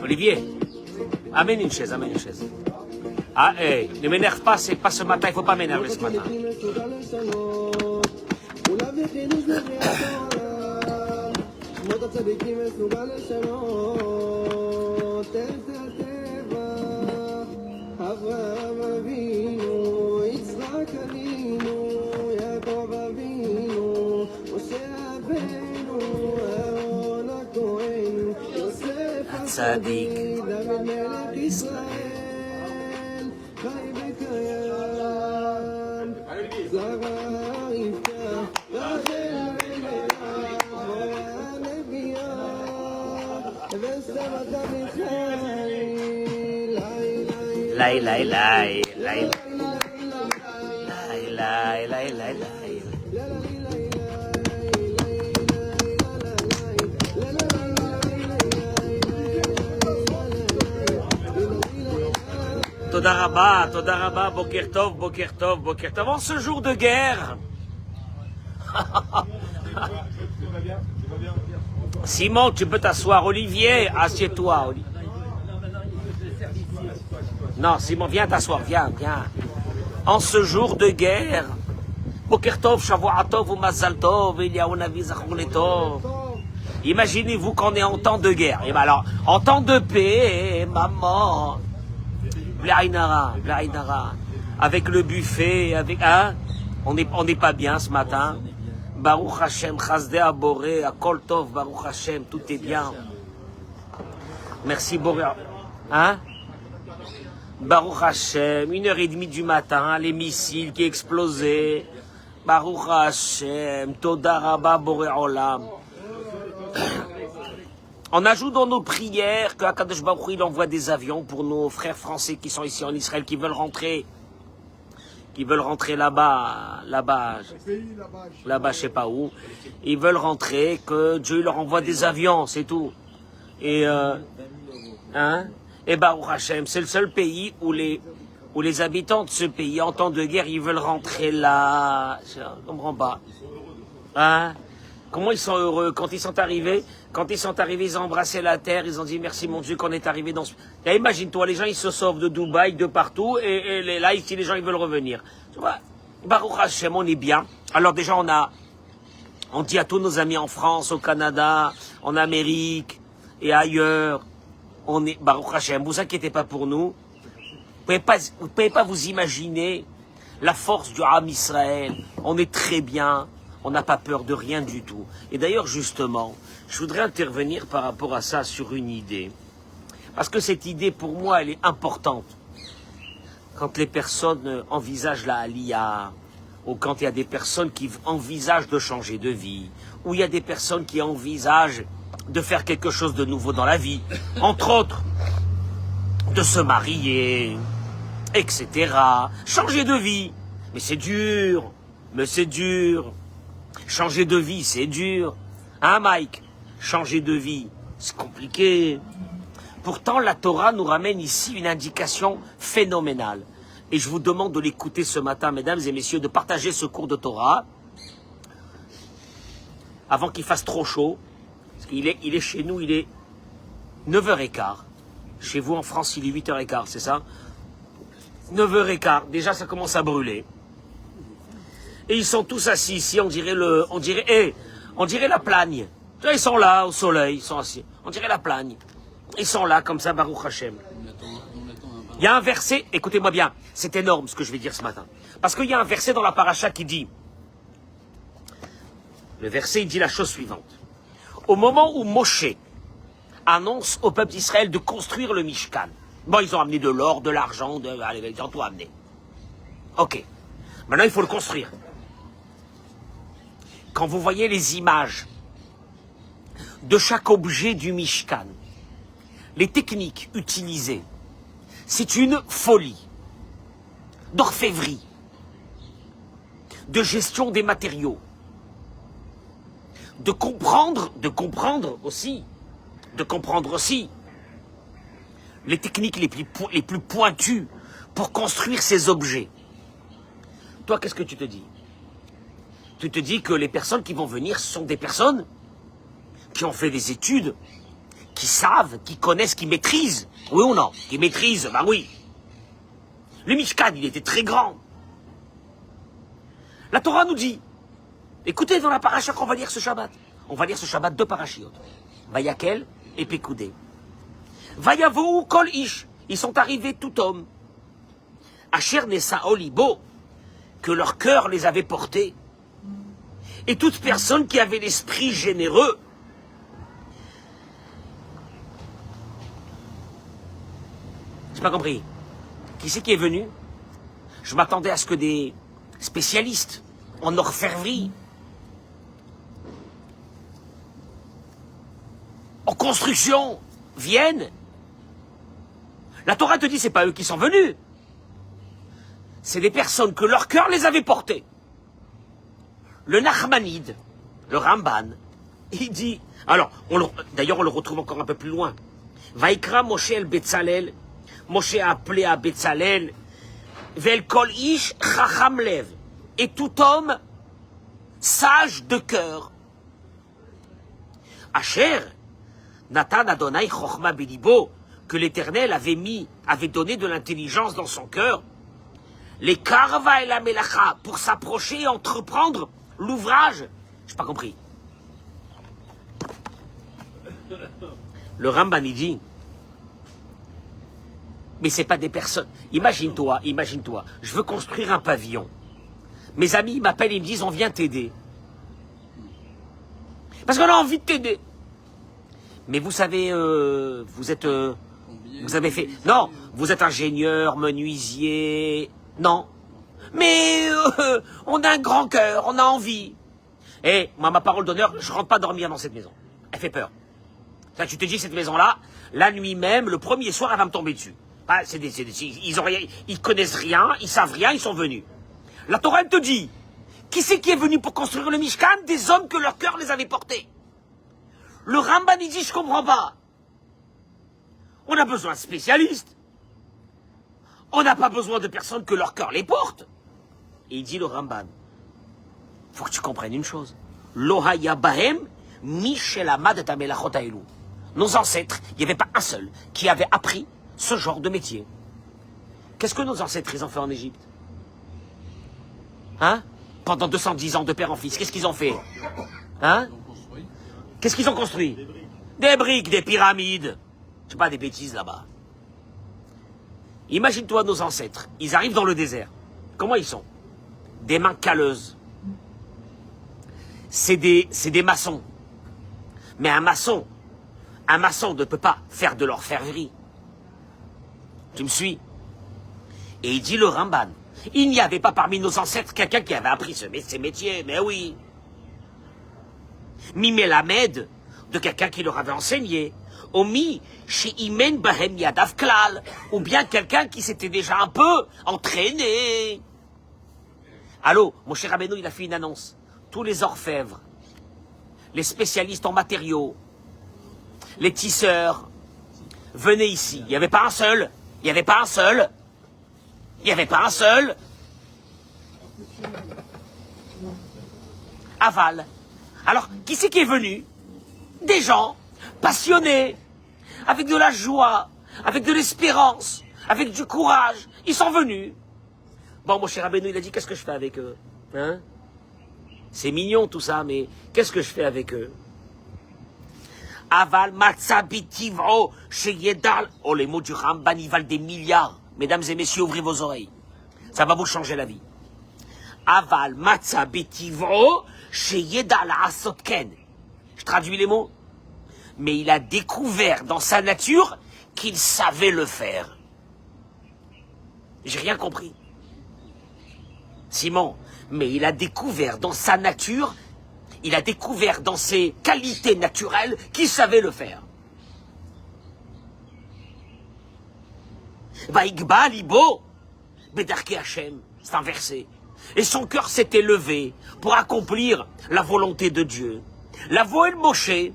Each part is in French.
Olivier, amène une chaise, amène une chaise. Ah, hey, ne m'énerve pas, c'est pas ce matin, il ne faut pas m'énerver ce matin. Tzadik. Lai lai lai lai lai lai lai lai lai. Toda Rabba, Boker Tov, Boker Tov, Boker Tov. En ce jour de guerre. Simon, tu peux t'asseoir. Olivier, assieds-toi. Olivier. Non, Simon, viens t'asseoir, viens. En ce jour de guerre, Boker Tov, Shavua Tov ou Mazal Tov, Eliaounavi Zachroul Tov. Imaginez-vous qu'on est en temps de guerre. Et ben alors, en temps de paix, maman. Blaïnara, avec le buffet, avec on n'est pas bien ce matin. Baruch Hashem, Chazdé Aboré, Akol Tov, Baruch Hashem, tout est bien. Merci Boré. Baruch Hashem, 1h30 du matin, les missiles qui explosaient. Baruch Hashem, Toda Rabba Boré Olam. On ajoute dans nos prières qu'Akadosh Baruch Hu, il envoie des avions pour nos frères français qui sont ici en Israël, qui veulent rentrer là-bas, je sais pas où. Ils veulent rentrer, que Dieu leur envoie des avions, c'est tout. Et Baruch Hashem, c'est le seul pays où les habitants de ce pays, en temps de guerre, ils veulent rentrer là. Je ne comprends pas. Comment ils sont heureux quand ils sont arrivés. Quand ils sont arrivés, ils ont embrassé la terre, ils ont dit merci mon Dieu qu'on est arrivé dans ce... Et imagine-toi, les gens ils se sauvent de Dubaï, de partout, et là ici les gens ils veulent revenir. Tu vois, Baruch Hashem, on est bien. Alors déjà on dit à tous nos amis en France, au Canada, en Amérique et ailleurs, on est Baruch Hashem, vous inquiétez pas pour nous. Vous pouvez pas vous imaginer la force du Ham Israël. On est très bien. On n'a pas peur de rien du tout. Et d'ailleurs, justement, je voudrais intervenir par rapport à ça sur une idée. Parce que cette idée, pour moi, elle est importante. Quand les personnes envisagent la Aliyah, ou quand il y a des personnes qui envisagent de changer de vie, ou il y a des personnes qui envisagent de faire quelque chose de nouveau dans la vie, entre autres, de se marier, etc. Changer de vie. Mais c'est dur. Changer de vie, c'est dur. Hein, Mike? Changer de vie, c'est compliqué. Pourtant, la Torah nous ramène ici une indication phénoménale. Et je vous demande de l'écouter ce matin, mesdames et messieurs, de partager ce cours de Torah avant qu'il fasse trop chaud. Parce qu'il est chez nous, il est 9h15. Chez vous, en France, il est 8h15, c'est ça? 9h15, déjà ça commence à brûler. Et ils sont tous assis ici, on dirait la Plagne. Ils sont là, au soleil, ils sont assis. On dirait la Plagne. Ils sont là, comme ça, Baruch Hashem. Il y a un verset, écoutez-moi bien, c'est énorme ce que je vais dire ce matin. Parce qu'il y a un verset dans la paracha qui dit, le verset, il dit la chose suivante. Au moment où Moshe annonce au peuple d'Israël de construire le Mishkan, bon, ils ont amené de l'or, de l'argent, allez, ils ont tout amené. Ok. Maintenant, il faut le construire. Quand vous voyez les images de chaque objet du Mishkan, les techniques utilisées, c'est une folie, d'orfèvrerie. de gestion des matériaux, de comprendre aussi les techniques les plus pointues pour construire ces objets. Toi, qu'est-ce que tu te dis? Tu te dis que les personnes qui vont venir sont des personnes qui ont fait des études, qui savent, qui connaissent, qui maîtrisent. Oui ou non? Qui maîtrisent, bah oui. Le Mishkan, il était très grand. La Torah nous dit, écoutez dans la paracha qu'on va lire ce Shabbat. On va lire ce Shabbat 2 parachiotes. Vayakel et Pekoudé. Vayavou kol ish. Ils sont arrivés tout homme. Asher nessa olibo. Que leur cœur les avait portés. Et toute personne qui avait l'esprit généreux. J'ai pas compris. Qui c'est qui est venu? Je m'attendais à ce que des spécialistes en orfèvrerie, en construction, viennent. La Torah te dit, c'est pas eux qui sont venus. C'est des personnes que leur cœur les avait portés. Le Nachmanide, le Ramban, il dit, alors, d'ailleurs on le retrouve encore un peu plus loin. Vaikra Moshe el Betzalel, Moshe a appelé à Betzalel, Vel kol ish chacham lev, et tout homme sage de cœur. Asher, Natan Adonai Chochma Belibo, que l'Éternel avait donné de l'intelligence dans son cœur, les karva et la melacha, pour s'approcher et entreprendre l'ouvrage. J'ai pas compris. Le Ramban il dit, mais c'est pas des personnes. Imagine-toi, je veux construire un pavillon. Mes amis m'appellent, ils me disent, on vient t'aider. Parce qu'on a envie de t'aider. Mais vous savez, vous avez fait... Non, vous êtes ingénieur, menuisier... Non. Mais on a un grand cœur, on a envie. Et moi, ma parole d'honneur, je rentre pas dormir dans cette maison. Elle fait peur. Ça, tu te dis, cette maison-là, la nuit même, le premier soir, elle va me tomber dessus. Ah, ils connaissent rien, ils savent rien, ils sont venus. La Torah te dit, qui c'est qui est venu pour construire le Mishkan? Des hommes que leur cœur les avait portés. Le Ramban il dit, je comprends pas. On a besoin de spécialistes. On n'a pas besoin de personnes que leur cœur les porte. Et il dit le Ramban, faut que tu comprennes une chose. Lohaya bahem michel amad et amelachot haelu. Nos ancêtres, il n'y avait pas un seul qui avait appris ce genre de métier. Qu'est-ce que nos ancêtres ils ont fait en Égypte? Hein? Pendant 210 ans de père en fils, qu'est-ce qu'ils ont fait? Hein? Qu'est-ce qu'ils ont construit? Des briques, des pyramides. C'est pas des bêtises là-bas. Imagine-toi nos ancêtres. Ils arrivent dans le désert. Comment ils sont? Des mains calleuses. C'est des maçons. Mais un maçon ne peut pas faire de l'orfèvrerie. Tu me suis? Et il dit le Ramban, il n'y avait pas parmi nos ancêtres quelqu'un qui avait appris ces métiers, mais oui. Mimelamed, de quelqu'un qui leur avait enseigné. Omi, chez Imen Bahem Yadav Klal, ou bien quelqu'un qui s'était déjà un peu entraîné. Allô, mon cher Rabbeinu, il a fait une annonce. Tous les orfèvres, les spécialistes en matériaux, les tisseurs, venez ici. Il n'y avait pas un seul. Il n'y avait pas un seul. Il n'y avait pas un seul. Aval. Alors, qui c'est qui est venu? Des gens passionnés, avec de la joie, avec de l'espérance, avec du courage. Ils sont venus. Bon, mon cher Rabbeinu, il a dit, qu'est-ce que je fais avec eux? Hein? C'est mignon tout ça, mais qu'est-ce que je fais avec eux? Aval matzabitivro chez Yedal. Oh, les mots du Ramban, ils valent des milliards. Mesdames et messieurs, ouvrez vos oreilles. Ça va vous changer la vie. Aval matzabitivro chez Yedal asotken. Je traduis les mots. Mais il a découvert dans sa nature qu'il savait le faire. J'ai rien compris. Simon, mais il a découvert dans sa nature, il a découvert dans ses qualités naturelles qu'il savait le faire. Vaïgba libo, bedarke Hashem, c'est un verset. Et son cœur s'est élevé pour accomplir la volonté de Dieu. La voix de Moshe,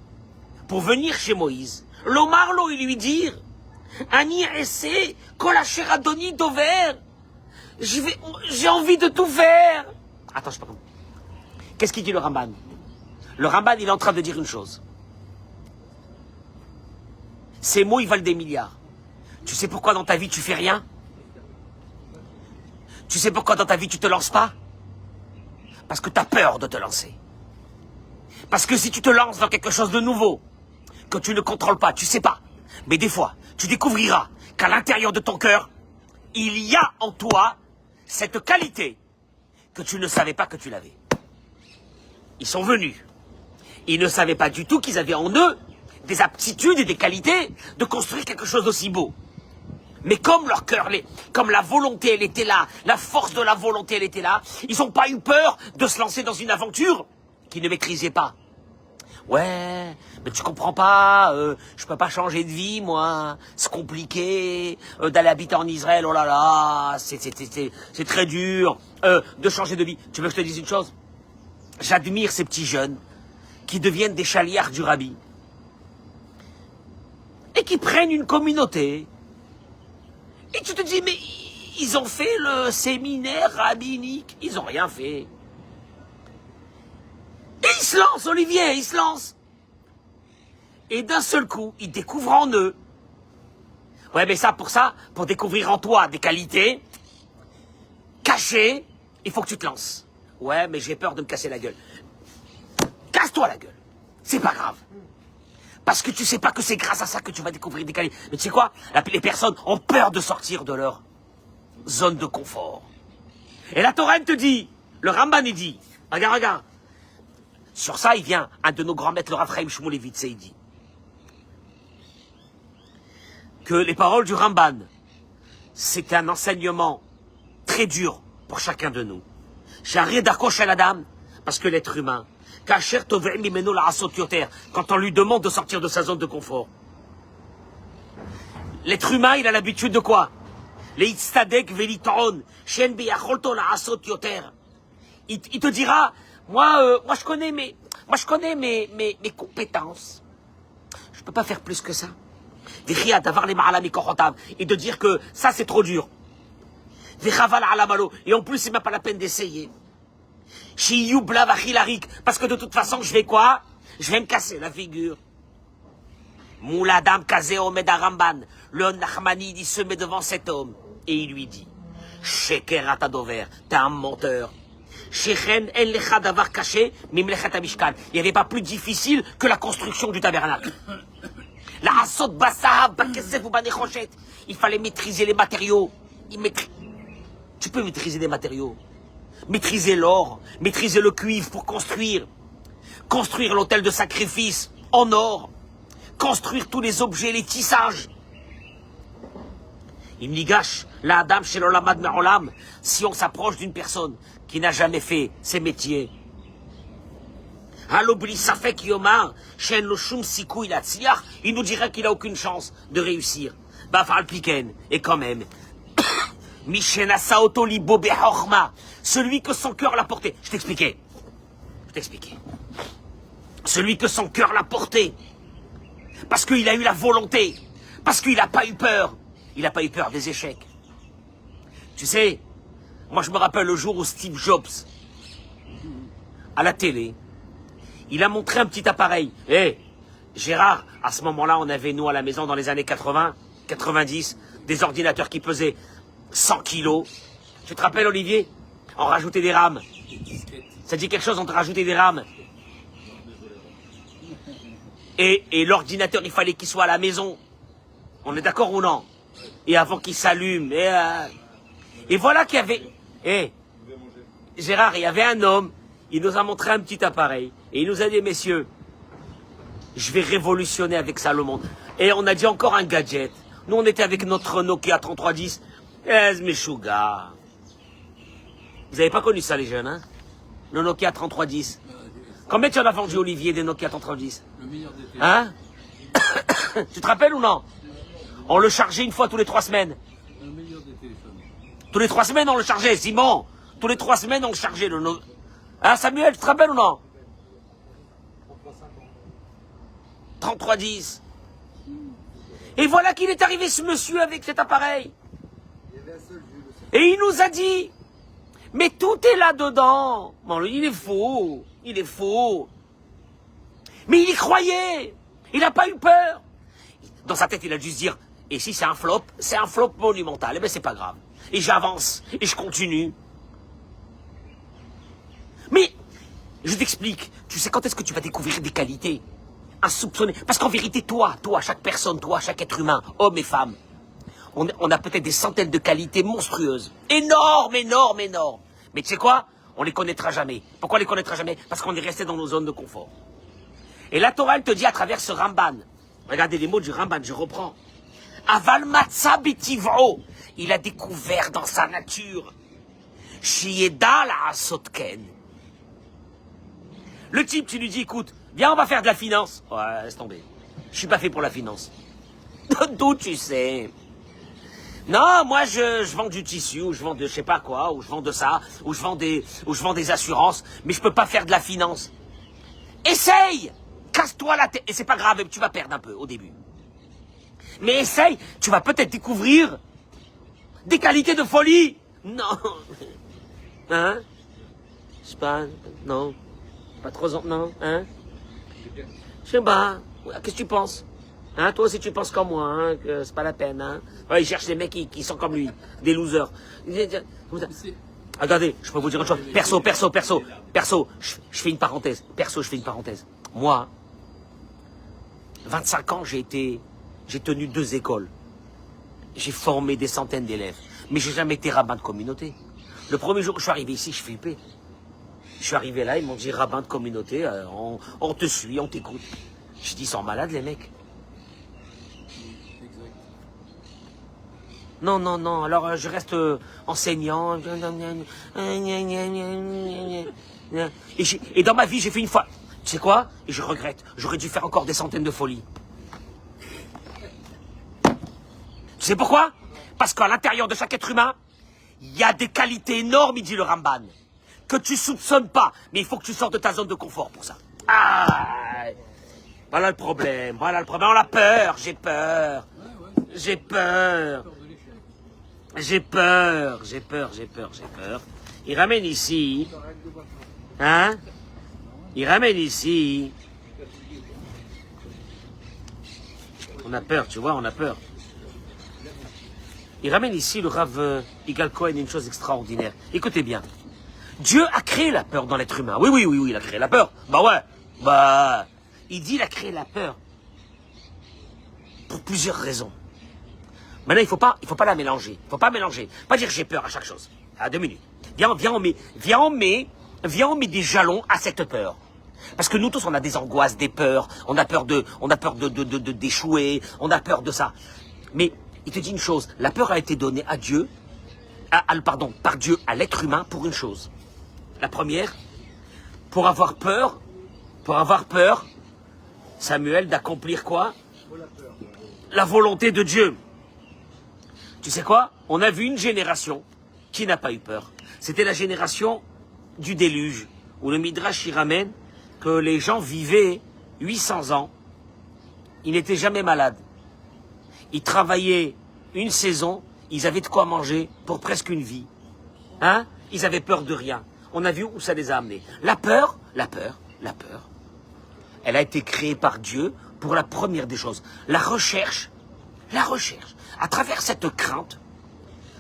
pour venir chez Moïse, l'Omarlo, il lui dire, Ani essaie, kol asher adoni dover. J'ai envie de tout faire. Attends, je sais pas comment. Qu'est-ce qu'il dit le Ramban? Le Ramban, il est en train de dire une chose. Ces mots, ils valent des milliards. Tu sais pourquoi dans ta vie, tu fais rien? Tu sais pourquoi dans ta vie, tu te lances pas? Parce que tu as peur de te lancer. Parce que si tu te lances dans quelque chose de nouveau, que tu ne contrôles pas, tu sais pas. Mais des fois, tu découvriras qu'à l'intérieur de ton cœur, il y a en toi cette qualité que tu ne savais pas que tu l'avais. Ils sont venus. Ils ne savaient pas du tout qu'ils avaient en eux des aptitudes et des qualités de construire quelque chose d'aussi beau. Mais comme leur cœur, comme la volonté, elle était là, la force de la volonté, elle était là, ils n'ont pas eu peur de se lancer dans une aventure qu'ils ne maîtrisaient pas. Ouais, mais tu comprends pas, je peux pas changer de vie, moi. C'est compliqué d'aller habiter en Israël, oh là là, c'est très dur de changer de vie. Tu veux que je te dise une chose? J'admire ces petits jeunes qui deviennent des chaliards du rabbi et qui prennent une communauté. Et tu te dis, mais ils ont fait le séminaire rabbinique, ils ont rien fait. Et ils se lancent, Olivier, ils se lancent. Et d'un seul coup, ils découvrent en eux. Ouais, mais pour découvrir en toi des qualités cachées, il faut que tu te lances. Ouais, mais j'ai peur de me casser la gueule. Casse-toi la gueule. C'est pas grave. Parce que tu sais pas que c'est grâce à ça que tu vas découvrir des qualités. Mais tu sais quoi? Les personnes ont peur de sortir de leur zone de confort. Et la Torah, elle te dit, le Ramban, il dit, regarde. Sur ça, il vient un de nos grands maîtres, le Rav Chaim Shmulevitz, il dit que les paroles du Ramban, c'est un enseignement très dur pour chacun de nous. Parce que l'être humain, quand on lui demande de sortir de sa zone de confort, l'être humain, il a l'habitude de quoi? Il te dira, moi je connais mes compétences. Je peux pas faire plus que ça. Et de dire que ça c'est trop dur. Et en plus c'est même pas la peine d'essayer. Parce que de toute façon je vais quoi? Je vais me casser la figure. Mouladam Kazé Omed Aramban, le Nachmanide, il se met devant cet homme et il lui dit, Sheker Atadover, t'es un menteur. Il n'y avait pas plus difficile que la construction du tabernacle. Il fallait maîtriser les matériaux. Tu peux maîtriser des matériaux. Maîtriser l'or, maîtriser le cuivre pour construire. Construire l'autel de sacrifice en or. Construire tous les objets, les tissages. Il me gâche, la Adam chez l'Olamad Me'olam, si on s'approche d'une personne qui n'a jamais fait ces métiers. Il nous dirait qu'il n'a aucune chance de réussir. Et quand même, celui que son cœur l'a porté. Je t'expliquais. Celui que son cœur l'a porté. Parce qu'il a eu la volonté. Parce qu'il n'a pas eu peur. Il n'a pas eu peur des échecs. Tu sais, moi je me rappelle le jour où Steve Jobs, à la télé, il a montré un petit appareil. Gérard, à ce moment-là, on avait, nous, à la maison, dans les années 80, 90, des ordinateurs qui pesaient 100 kilos. Tu te rappelles, Olivier? On rajoutait des rames. Ça dit quelque chose, on te rajoutait des rames. Et l'ordinateur, il fallait qu'il soit à la maison. On est d'accord ou non? Et avant qu'il s'allume. Et voilà qu'il y avait... Gérard, il y avait un homme, il nous a montré un petit appareil. Et il nous a dit, messieurs, je vais révolutionner avec ça le monde. Et on a dit encore un gadget. Nous, on était avec notre Nokia 3310. Meshuga. Vous n'avez pas connu ça, les jeunes, hein? Le Nokia 3310. Combien tu en as vendu, Olivier, des Nokia 3310? Le meilleur des téléphones. Hein? Tu te rappelles ou non? On le chargeait une fois tous les 3 semaines. Le meilleur des téléphones. Tous les 3 semaines, on le chargeait, Simon. Tous les 3 semaines, on chargeait le... Hein, Samuel, tu te rappelles ou non? 3310. Et voilà qu'il est arrivé, ce monsieur, avec cet appareil. Et il nous a dit, mais tout est là-dedans. Bon, il est faux, il est faux. Mais il y croyait. Il n'a pas eu peur. Dans sa tête, il a dû se dire, et si c'est un flop monumental, eh bien c'est pas grave. Et j'avance, et je continue. Mais, je t'explique, tu sais quand est-ce que tu vas découvrir des qualités insoupçonnées? Parce qu'en vérité, toi, chaque personne, chaque être humain, homme et femme, on a peut-être des centaines de qualités monstrueuses. Énormes. Mais tu sais quoi? On les connaîtra jamais. Pourquoi on les connaîtra jamais? Parce qu'on est resté dans nos zones de confort. Et la Torah, elle te dit à travers ce Ramban, regardez les mots du Ramban, je reprends. Aval matza betivro, il a découvert dans sa nature. Shieda la asotken. Le type, tu lui dis, écoute, viens, on va faire de la finance. Ouais, laisse tomber. Je suis pas fait pour la finance. D'où tu sais? Non, moi, je vends du tissu, ou je vends de je sais pas quoi, ou je vends de ça, ou je vends des assurances, mais je peux pas faire de la finance. Essaye! Casse-toi la tête. Et c'est pas grave, tu vas perdre un peu au début. Mais essaye, tu vas peut-être découvrir des qualités de folie. Non. Hein? Je sais pas, non. Pas trop, non, hein? Je sais pas. Qu'est-ce que tu penses? Hein, toi aussi tu penses comme moi, hein, que c'est pas la peine, hein? Ouais, il cherche des mecs qui sont comme lui, des losers. Regardez, je peux vous dire une chose. Perso, je fais une parenthèse. Moi, 25 ans, j'ai tenu 2 écoles. J'ai formé des centaines d'élèves. Mais j'ai jamais été rabbin de communauté. Le premier jour que je suis arrivé ici, je flippais. Je suis arrivé là, ils m'ont dit rabbin de communauté, on te suit, on t'écoute. J'ai dit, ils sont malades les mecs. Non, alors je reste enseignant. Et dans ma vie, j'ai fait une fois. Tu sais quoi? Et je regrette. J'aurais dû faire encore des centaines de folies. Tu sais pourquoi? Parce qu'à l'intérieur de chaque être humain, il y a des qualités énormes, il dit le Ramban, que tu soupçonnes pas. Mais il faut que tu sortes de ta zone de confort pour ça. Ah, voilà le problème. On a peur. J'ai peur. Il ramène ici. Hein? Il ramène ici. On a peur, tu vois, on a peur. Il ramène ici le Rav Igal Cohen une chose extraordinaire. Écoutez bien. Dieu a créé la peur dans l'être humain. Oui, il a créé la peur. Bah ouais. Il dit il a créé la peur. Pour plusieurs raisons. Maintenant, il faut pas la mélanger. Il faut pas mélanger. Pas dire j'ai peur à chaque chose. À 2 minutes. Viens, on met des jalons à cette peur. Parce que nous tous, on a des angoisses, des peurs. On a peur d'échouer. On a peur de ça. Mais il te dit une chose. La peur a été donnée à Dieu, par Dieu à l'être humain pour une chose. La première, pour avoir peur, Samuel, d'accomplir quoi? La volonté de Dieu. Tu sais quoi? On a vu une génération qui n'a pas eu peur. C'était la génération du déluge, où le Midrash y ramène que les gens vivaient 800 ans. Ils n'étaient jamais malades. Ils travaillaient une saison, ils avaient de quoi manger pour presque une vie. Hein? Ils avaient peur de rien. On a vu où ça les a amenés. La peur, elle a été créée par Dieu pour la première des choses. La recherche, à travers cette crainte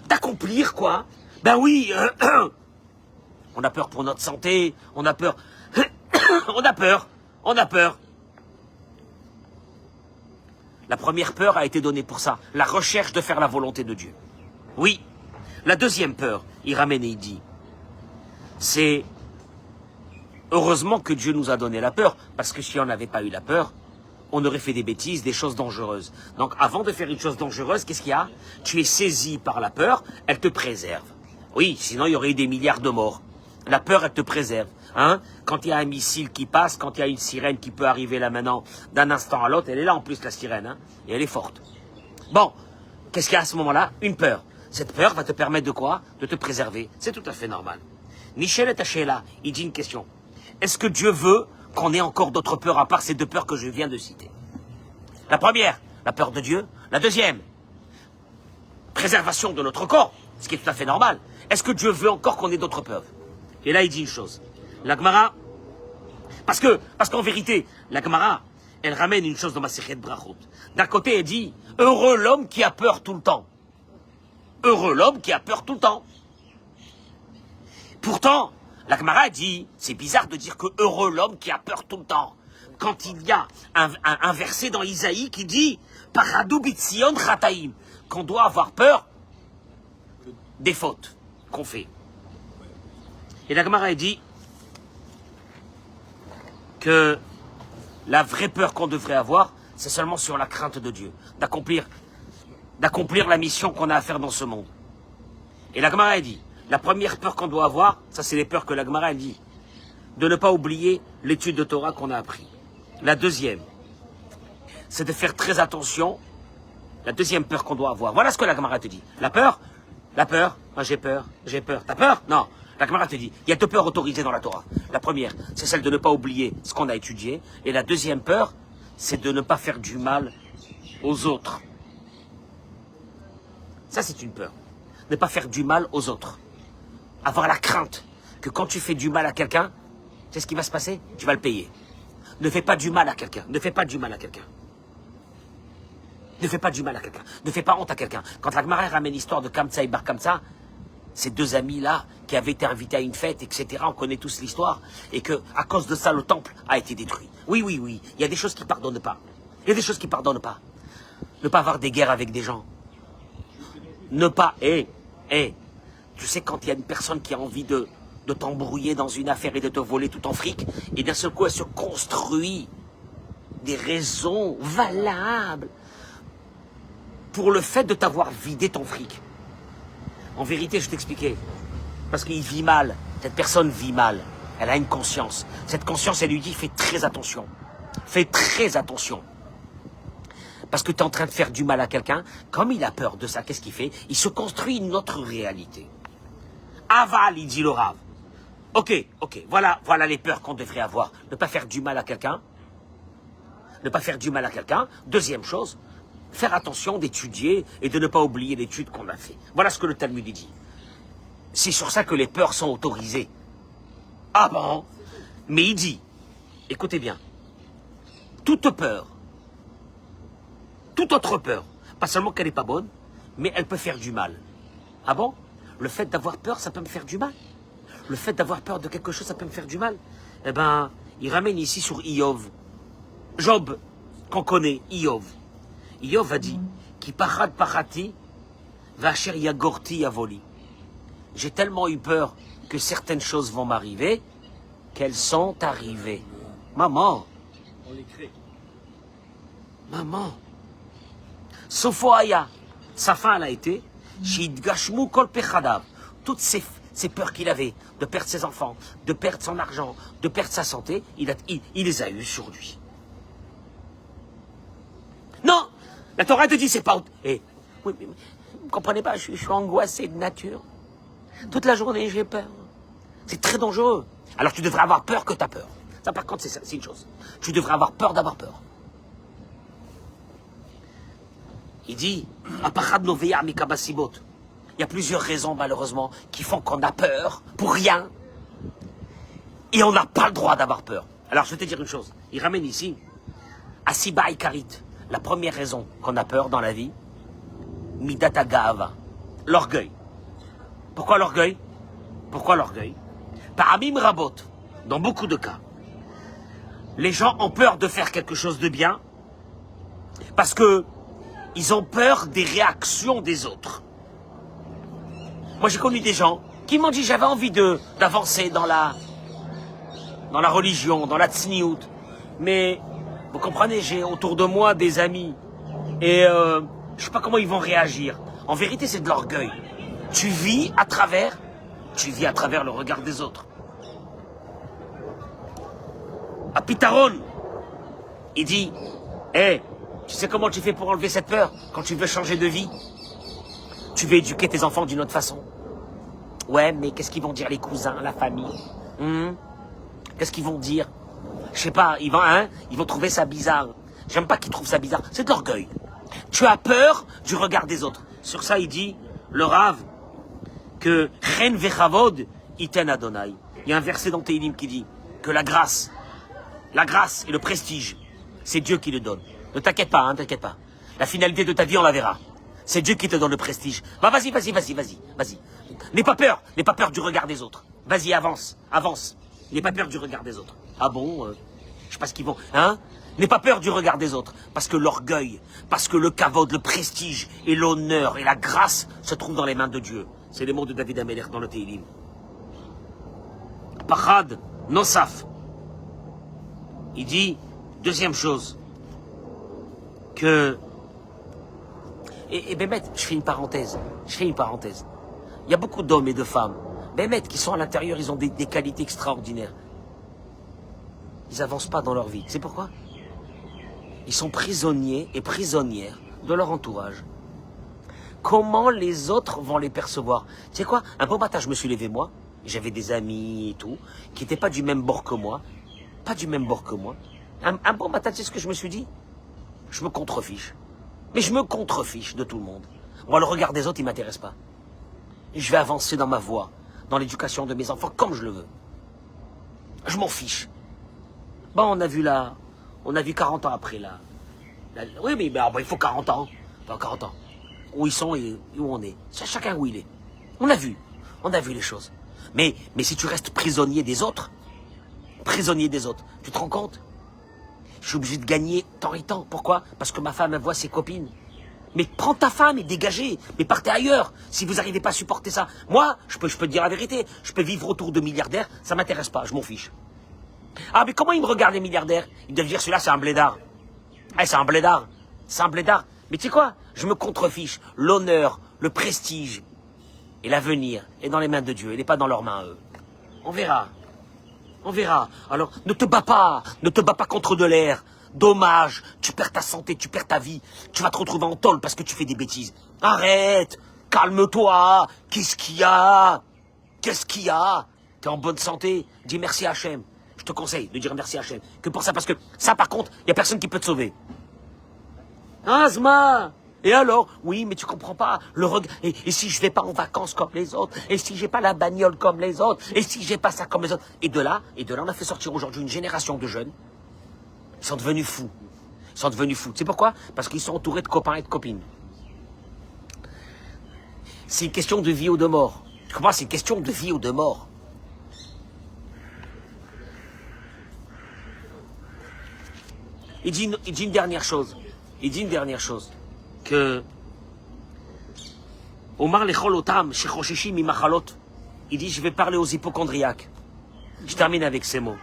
d'accomplir quoi? Ben oui, on a peur pour notre santé, on a peur, on a peur. La première peur a été donnée pour ça, la recherche de faire la volonté de Dieu. Oui. La deuxième peur, il ramène et il dit, c'est heureusement que Dieu nous a donné la peur, parce que si on n'avait pas eu la peur, on aurait fait des bêtises, des choses dangereuses. Donc avant de faire une chose dangereuse, qu'est-ce qu'il y a? Tu es saisi par la peur, elle te préserve. Oui, sinon il y aurait eu des milliards de morts. La peur, elle te préserve. Hein? Quand il y a un missile qui passe, quand il y a une sirène qui peut arriver là maintenant, d'un instant à l'autre, elle est là en plus la sirène, hein? Et elle est forte. Bon, qu'est-ce qu'il y a à ce moment-là? Une peur. Cette peur va te permettre de quoi? De te préserver. C'est tout à fait normal. Michel est taché là. Il dit une question. Est-ce que Dieu veut qu'on ait encore d'autres peurs à part ces deux peurs que je viens de citer? La première, la peur de Dieu. La deuxième, préservation de notre corps, ce qui est tout à fait normal. Est-ce que Dieu veut encore qu'on ait d'autres peurs? Et là, il dit une chose. La Gemara, parce qu'en vérité, la Gemara, elle ramène une chose dans ma Masechet Brachot. D'un côté, elle dit, heureux l'homme qui a peur tout le temps. Heureux l'homme qui a peur tout le temps. Pourtant, la Gemara dit, c'est bizarre de dire que heureux l'homme qui a peur tout le temps. Quand il y a un verset dans Isaïe qui dit, Paradou bitzion chataim, qu'on doit avoir peur des fautes qu'on fait. Et la Gemara dit que la vraie peur qu'on devrait avoir, c'est seulement sur la crainte de Dieu, d'accomplir la mission qu'on a à faire dans ce monde. Et la Gemara dit, la première peur qu'on doit avoir, ça c'est les peurs que la Gemara dit, de ne pas oublier l'étude de Torah qu'on a appris. La deuxième, c'est de faire très attention. La deuxième peur qu'on doit avoir. Voilà ce que la Gemara te dit. La peur, ah, j'ai peur. T'as peur? Non. La Gemara te dit, il y a deux peurs autorisées dans la Torah. La première, c'est celle de ne pas oublier ce qu'on a étudié. Et la deuxième peur, c'est de ne pas faire du mal aux autres. Ça, c'est une peur. Ne pas faire du mal aux autres. Avoir la crainte que quand tu fais du mal à quelqu'un, tu sais ce qui va se passer? Tu vas le payer. Ne fais pas du mal à quelqu'un. Ne fais pas du mal à quelqu'un. Ne fais pas du mal à quelqu'un. Ne fais pas honte à quelqu'un. Quand la Gemara ramène l'histoire de Kamsa et Bar Kamsa, ces deux amis-là, qui avaient été invités à une fête, etc., on connaît tous l'histoire, et que, à cause de ça, le temple a été détruit. Oui, il y a des choses qui ne pardonnent pas. Il y a des choses qui ne pardonnent pas. Ne pas avoir des guerres avec des gens. Ne pas, tu sais, quand il y a une personne qui a envie de t'embrouiller dans une affaire et de te voler tout en fric, et d'un seul coup, elle se construit des raisons valables pour le fait de t'avoir vidé ton fric. En vérité, je t'expliquais. Parce qu'il vit mal. Cette personne vit mal. Elle a une conscience. Cette conscience, elle lui dit, fais très attention. Fais très attention. Parce que tu es en train de faire du mal à quelqu'un. Comme il a peur de ça, qu'est-ce qu'il fait? Il se construit une autre réalité. Aval, il dit le Rav. Ok, voilà les peurs qu'on devrait avoir. Ne pas faire du mal à quelqu'un. Ne pas faire du mal à quelqu'un. Deuxième chose, faire attention d'étudier et de ne pas oublier l'étude qu'on a fait. Voilà ce que le Talmud dit. C'est sur ça que les peurs sont autorisées. Ah bon? Mais il dit, écoutez bien, toute peur, toute autre peur, pas seulement qu'elle n'est pas bonne, mais elle peut faire du mal. Ah bon? Le fait d'avoir peur, ça peut me faire du mal? Le fait d'avoir peur de quelque chose, ça peut me faire du mal? Eh ben, il ramène ici sur Iov. Job, qu'on connaît, Iov. Iov a dit, qui parad parati, vacher yagorti yavoli. J'ai tellement eu peur que certaines choses vont m'arriver, qu'elles sont arrivées. Maman. On les crée. Maman. Sofoaya. Sa fin, elle a été, Shidgashmu kol pechadav. Toutes ces peurs qu'il avait, de perdre ses enfants, de perdre son argent, de perdre sa santé, il les a eues sur lui. Non! La Torah te dit, c'est pas... oui, mais vous comprenez pas, je suis angoissé de nature. Toute la journée, j'ai peur. C'est très dangereux. Alors tu devrais avoir peur que tu as peur. Ça, par contre, c'est une chose. Tu devrais avoir peur d'avoir peur. Il dit, il y a plusieurs raisons, malheureusement, qui font qu'on a peur pour rien. Et on n'a pas le droit d'avoir peur. Alors, je vais te dire une chose. Il ramène ici, Asiba Ikarit. La première raison qu'on a peur dans la vie, Midata Ga'ava, l'orgueil. Pourquoi l'orgueil? Pourquoi l'orgueil? Paramim Rabot, dans beaucoup de cas, les gens ont peur de faire quelque chose de bien parce que ils ont peur des réactions des autres. Moi, j'ai connu des gens qui m'ont dit j'avais envie d'avancer dans la religion, dans la tsniout, mais vous comprenez, j'ai autour de moi des amis et je ne sais pas comment ils vont réagir. En vérité, c'est de l'orgueil. Tu vis à travers le regard des autres. À Pitaron, il dit, tu sais comment tu fais pour enlever cette peur quand tu veux changer de vie? Tu veux éduquer tes enfants d'une autre façon. Ouais, mais qu'est-ce qu'ils vont dire les cousins, la famille? Qu'est-ce qu'ils vont dire? Je sais pas, ils vont trouver ça bizarre. J'aime pas qu'ils trouvent ça bizarre. C'est de l'orgueil. Tu as peur du regard des autres. Sur ça, il dit, le Rav, que Chen vechavod iten Adonai. Il y a un verset dans Tehillim qui dit que la grâce et le prestige, c'est Dieu qui le donne. Ne t'inquiète pas, t'inquiète pas. La finalité de ta vie, on la verra. C'est Dieu qui te donne le prestige. Bah, vas-y. N'aie pas peur du regard des autres. Vas-y, avance. N'aie pas peur du regard des autres. Ah bon, je sais pas ce qu'ils vont, N'aie pas peur du regard des autres, parce que l'orgueil, parce que le kavod, le prestige et l'honneur et la grâce se trouvent dans les mains de Dieu. C'est les mots de David Améler dans le Tehillim. Pachad, Nosaf. Il dit, deuxième chose, que... Et Bémet, je fais une parenthèse. Il y a beaucoup d'hommes et de femmes, Bémet, qui sont à l'intérieur, ils ont des qualités extraordinaires. Ils n'avancent pas dans leur vie. C'est pourquoi? Ils sont prisonniers et prisonnières de leur entourage. Comment les autres vont les percevoir? Tu sais quoi? Un beau matin, je me suis levé moi, j'avais des amis et tout, qui n'étaient pas du même bord que moi. Un bon matin, tu sais ce que je me suis dit? Je me contrefiche. Mais je me contrefiche de tout le monde. Moi, le regard des autres, il ne m'intéresse pas. Je vais avancer dans ma voie, dans l'éducation de mes enfants, comme je le veux. Je m'en fiche. Bon, on a vu 40 ans après, là. Oui, mais il faut 40 ans. Dans 40 ans. Où ils sont et où on est. Chacun où il est. On a vu les choses. Mais si tu restes prisonnier des autres, tu te rends compte? Je suis obligé de gagner temps et temps. Pourquoi? Parce que ma femme, elle voit ses copines. Mais prends ta femme et dégagez. Mais partez ailleurs. Si vous n'arrivez pas à supporter ça. Moi, je peux te dire la vérité. Je peux vivre autour de milliardaires. Ça m'intéresse pas. Je m'en fiche. Ah, mais comment ils me regardent les milliardaires? Ils doivent dire, celui-là, c'est un blédard. C'est un blédard. Mais tu sais quoi? Je me contrefiche. L'honneur, le prestige et l'avenir est dans les mains de Dieu. Il n'est pas dans leurs mains, eux. On verra. Alors, ne te bats pas contre de l'air. Dommage, tu perds ta santé, tu perds ta vie. Tu vas te retrouver en tôle parce que tu fais des bêtises. Arrête, calme-toi. Qu'est-ce qu'il y a? T'es en bonne santé. Dis merci à Hachem. Je te conseille de dire merci à Hachem. Que pour ça, parce que ça, par contre, il n'y a personne qui peut te sauver. Asma! Et alors? Oui, mais tu comprends pas. Et si je vais pas en vacances comme les autres? Et si j'ai pas la bagnole comme les autres? Et si j'ai pas ça comme les autres? Et de là, on a fait sortir aujourd'hui une génération de jeunes. Ils sont devenus fous. Tu sais pourquoi? Parce qu'ils sont entourés de copains et de copines. C'est une question de vie ou de mort. Tu comprends? C'est une question de vie ou de mort. Il dit une dernière chose. Que Omar lechol otam shechosheshi mimachalot. Il dit, je vais parler aux hypochondriaques. Je termine avec ces mots.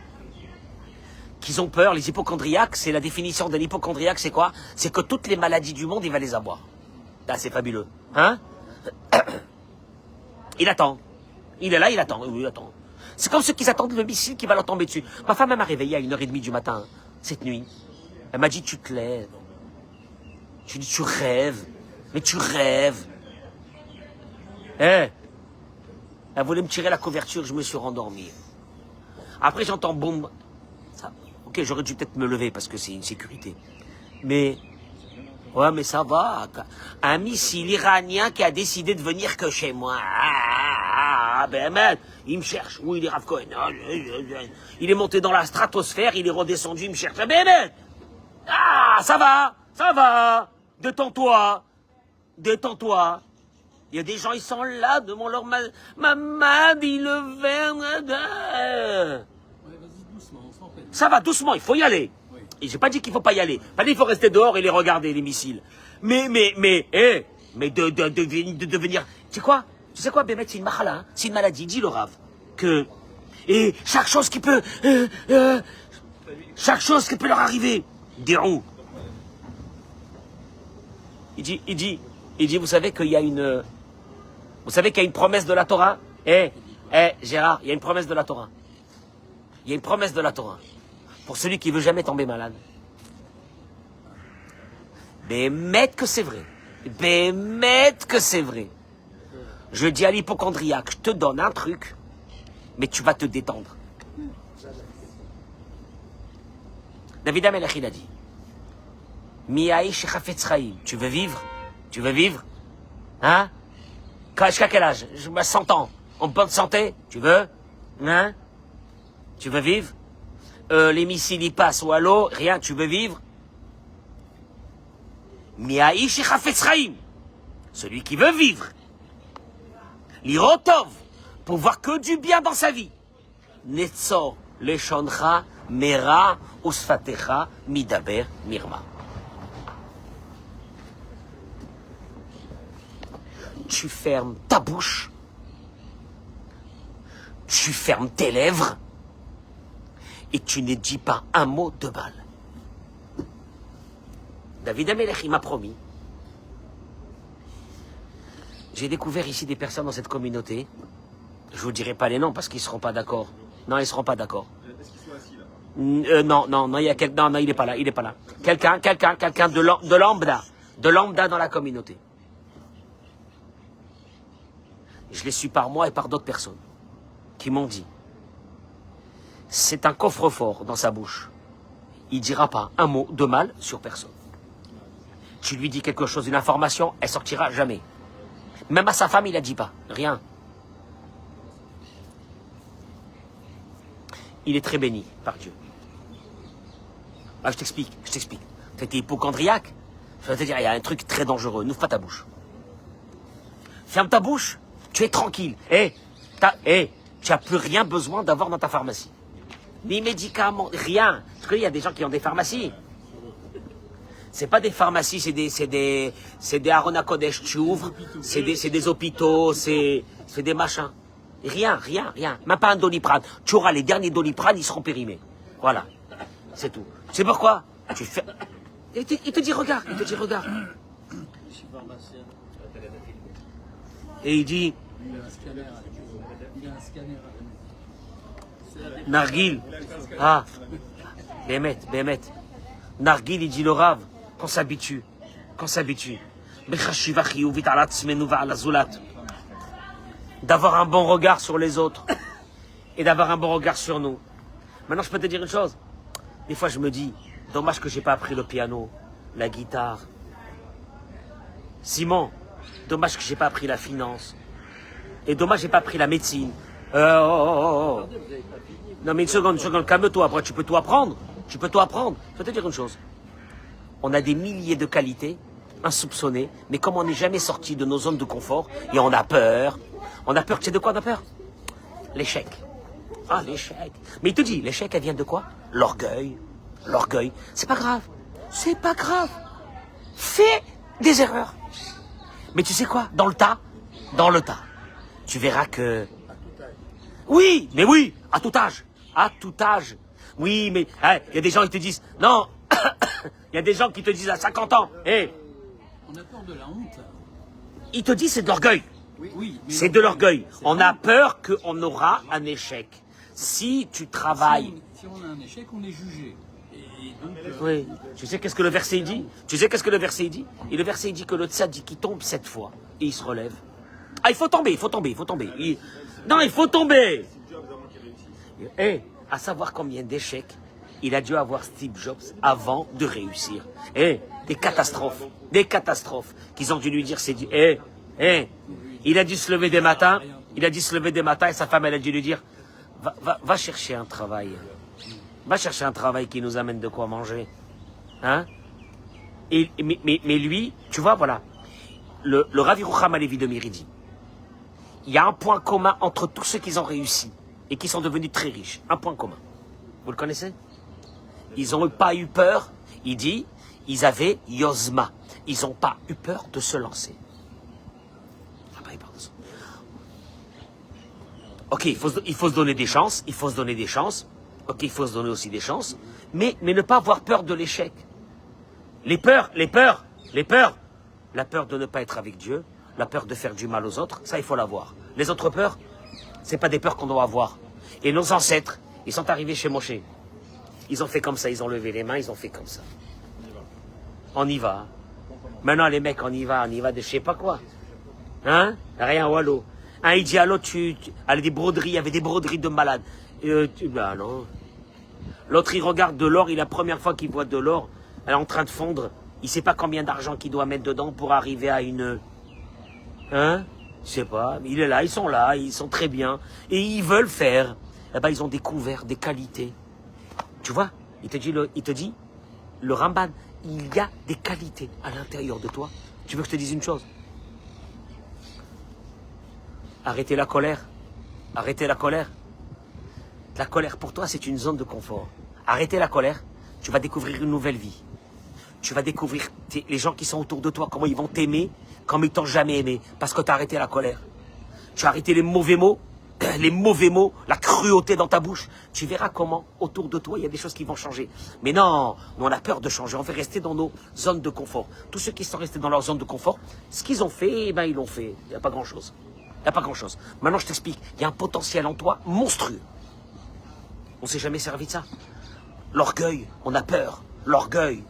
Qu'ils ont peur, les hypochondriaques, c'est la définition d'un hypochondriaque, c'est quoi? C'est que toutes les maladies du monde, il va les avoir. Là, c'est fabuleux. Il attend. Il est là, il attend. Oui, il attend. C'est comme ceux qui attendent le missile qui va leur tomber dessus. Ma femme m'a réveillé à 1h30 du matin, cette nuit. Elle m'a dit, tu te lèves. Tu dis, tu rêves. Mais tu rêves. Elle voulait me tirer la couverture, je me suis rendormi. Après, j'entends boum. Ok, j'aurais dû peut-être me lever parce que c'est une sécurité. Mais ça va. Un missile iranien qui a décidé de venir que chez moi. Il me cherche. Oui, il est Rav Cohen. Il est monté dans la stratosphère, il est redescendu, il me cherche. Ça va. Détends-toi. Il y a des gens, ils sont là devant leur maman, dit le verre. Ça va doucement, il faut y aller. Oui. Et j'ai pas dit qu'il faut pas y aller. Pas dit qu'il faut rester dehors et les regarder, les missiles. Mais de devenir. Tu sais quoi, Bémet, c'est une machala, c'est une maladie, dit le Rav. Et chaque chose qui peut leur arriver, diront. Il dit, vous savez qu'il y a une promesse de la Torah? Gérard, il y a une promesse de la Torah. Pour celui qui veut jamais tomber malade. Bémet que c'est vrai. Je dis à l'hypochondriaque, je te donne un truc, mais tu vas te détendre. David Amelech, il a dit, Miaïch Chafetz Chaim, tu veux vivre? Tu veux vivre? Hein? Jusqu'à quel âge? Je me 100 ans. En bonne santé? Tu veux? Hein? Tu veux vivre? Les missiles y passent ou à l'eau, rien, tu veux vivre? Miaïch Chafetz Chaim, celui qui veut vivre. L'irotov, pour voir que du bien dans sa vie. Netzo, leshoncha, mera, usfatecha, midaber, mirma. Tu fermes ta bouche, tu fermes tes lèvres, et tu ne dis pas un mot de mal. David Amelech, il m'a promis. J'ai découvert ici des personnes dans cette communauté. Je vous dirai pas les noms parce qu'ils seront pas d'accord. Non, ils seront pas d'accord. Est-ce qu'ils sont assis là? Non, il y a quelqu'un. Non, il est pas là, il est pas là. Quelqu'un de lambda dans la communauté. Je les suis par moi et par d'autres personnes qui m'ont dit, c'est un coffre-fort dans sa bouche. Il dira pas un mot de mal sur personne. Tu lui dis quelque chose, une information, elle sortira jamais. Même à sa femme, il a dit pas. Rien. Il est très béni par Dieu. Ah, je t'explique. Tu es hypochondriaque. Je vais te dire, il y a un truc très dangereux. N'ouvre pas ta bouche. Ferme ta bouche. Tu es tranquille. Tu n'as plus rien besoin d'avoir dans ta pharmacie. Ni médicaments, rien. Parce qu'il y a des gens qui ont des pharmacies. C'est pas des pharmacies, c'est des Arona Kodesh, tu ouvres, c'est des hôpitaux, c'est des machins. Rien. Même pas un Doliprane. Tu auras les derniers Doliprane, ils seront périmés. Voilà. C'est tout. Tu sais pourquoi? Tu fais... Il te dit, regarde. Et il dit... Nargil. Ah. Bémet. Nargil, il dit le Rav. Qu'on s'habitue. D'avoir un bon regard sur les autres. Et d'avoir un bon regard sur nous. Maintenant, je peux te dire une chose. Des fois, je me dis, dommage que j'ai pas appris le piano, la guitare. Simon, dommage que j'ai pas appris la finance. Et dommage que j'ai pas appris la médecine. Non, mais une seconde, calme-toi. Après, tu peux tout apprendre. Je peux te dire une chose. On a des milliers de qualités insoupçonnées, mais comme on n'est jamais sorti de nos zones de confort, et on a peur. Tu sais de quoi on a peur? L'échec. Ah, l'échec. Mais il te dit, l'échec, elle vient de quoi? L'orgueil. C'est pas grave. Fais des erreurs. Mais tu sais quoi? Dans le tas, tu verras que... Oui, à tout âge. Oui, mais il y a des gens qui te disent, non, il y a des gens qui te disent à 50 ans, on a peur de la honte. Il te dit c'est de l'orgueil. Oui, c'est de l'orgueil. On a peur qu'on aura un échec. Si tu travailles... Si on a un échec, on est jugé. Et donc, oui. Tu sais qu'est-ce que le verset dit? Et le verset dit que le tzaddik qui tombe 7 fois et il se relève. Ah, il faut tomber. Non, il faut tomber. À savoir combien d'échecs il a dû avoir Steve Jobs avant de réussir. Des catastrophes qu'ils ont dû lui dire, c'est du... Il a dû se lever des matins, et sa femme, elle a dû lui dire, va chercher un travail. Va chercher un travail qui nous amène de quoi manger. Hein? Mais lui, tu vois, voilà. Le Rav Yerucham Halevi de Méridi, il y a un point commun entre tous ceux qui ont réussi et qui sont devenus très riches. Un point commun. Vous le connaissez? Ils n'ont pas eu peur. Il dit, ils avaient Yozma. Ils n'ont pas eu peur de se lancer. Ok, il faut se donner des chances. Ok, il faut se donner aussi des chances. Mais ne pas avoir peur de l'échec. Les peurs. La peur de ne pas être avec Dieu. La peur de faire du mal aux autres. Ça, il faut l'avoir. Les autres peurs, c'est pas des peurs qu'on doit avoir. Et nos ancêtres, ils sont arrivés chez Moshe. Ils ont fait comme ça. Ils ont levé les mains. Ils ont fait comme ça. On y va. Maintenant, les mecs, on y va de je sais pas quoi. Hein? Rien, wallo. Un, il dit à l'autre, allez, des broderies, il y avait des broderies de malades. Bah non. L'autre, il regarde de l'or, et la première fois qu'il voit de l'or, elle est en train de fondre. Il sait pas combien d'argent qu'il doit mettre dedans pour arriver à une... Hein? Je sais pas, mais il est là, ils sont très bien. Et ils veulent faire. Eh ben, ils ont découvert des qualités. Tu vois? Il te dit, le Ramban, il y a des qualités à l'intérieur de toi. Tu veux que je te dise une chose? Arrêtez la colère. Arrêtez la colère. La colère, pour toi, c'est une zone de confort. Arrêtez la colère, tu vas découvrir une nouvelle vie. Tu vas découvrir les gens qui sont autour de toi, comment ils vont t'aimer, comme ils t'ont jamais aimé, parce que tu as arrêté la colère. Tu as arrêté les mauvais mots, la cruauté dans ta bouche. Tu verras comment, autour de toi, il y a des choses qui vont changer. Mais non, nous, on a peur de changer, on veut rester dans nos zones de confort. Tous ceux qui sont restés dans leur zone de confort, ce qu'ils ont fait, eh ben, ils l'ont fait. Il n'y a pas grand-chose. Il n'y a pas grand-chose. Maintenant, je t'explique, il y a un potentiel en toi monstrueux. On ne s'est jamais servi de ça. L'orgueil, on a peur. L'orgueil.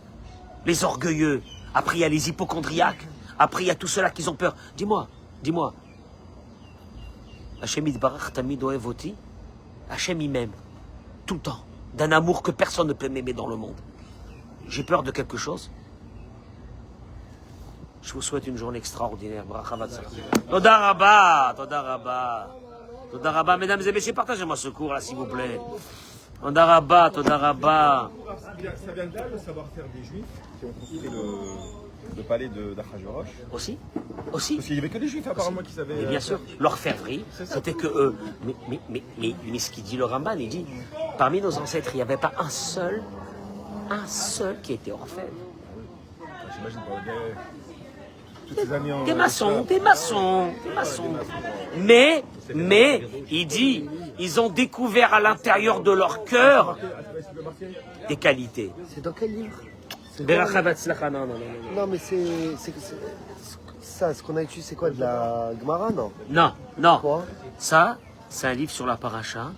Les orgueilleux. Après, il y a les hypochondriaques. Après, il y a tous ceux-là qui ont peur. Dis-moi. Hachem Yitbarach Tamid Ohev Oti. Hachem, il m'aime. Tout le temps. D'un amour que personne ne peut m'aimer dans le monde. J'ai peur de quelque chose. Je vous souhaite une journée extraordinaire. Toda Rabba. Toda Rabba. Mesdames et messieurs, partagez-moi ce cours là, s'il vous plaît. Toda Rabba. Ça vient de là, le savoir-faire des Juifs qui ont construit le palais d'Achashverosh. Aussi. Parce qu'il n'y avait que les Juifs apparemment qui savaient. Et bien sûr, l'orfèvrerie, c'était que eux. Mais ce qu'il dit le Ramban, il dit, parmi nos ancêtres, il n'y avait pas un seul qui était orfèvre. J'imagine pas. Toutes ces années en. Des maçons. Mais, il dit, ils ont découvert à l'intérieur de leur cœur des qualités. C'est dans quel livre? Non, mais c'est ça, ce qu'on a étudié, c'est quoi, de la Gemara, non? Non. Quoi? Ça, c'est un livre sur la paracha.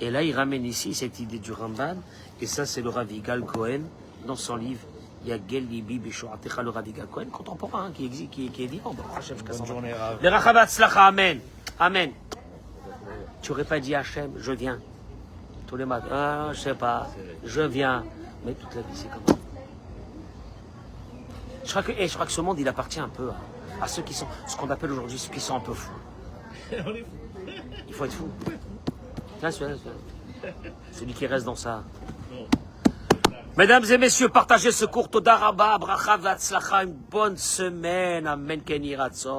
Et là, il ramène ici cette idée du Ramban. Et ça, c'est le Rav Yigal Cohen dans son livre. Yagel Libi Bishoatecha, le Rav Yigal Cohen, contemporain, qui est vivant. Bonne journée, Rav. Le Rachavat Slacha, Amen. Tu n'aurais pas dit Hachem, je viens. Tous les matins. Ah, je sais pas. Je viens. Mais toute la vie, c'est comme ça. Je crois que ce monde, il appartient un peu à ceux qui sont, ce qu'on appelle aujourd'hui, ceux qui sont un peu fous. Il faut être fou. Tiens, celui qui reste dans ça. Mesdames et messieurs, partagez ce cours. Toda Rabba, bracha v'atzlacha, une bonne semaine. Amen, Ken Yiratzon.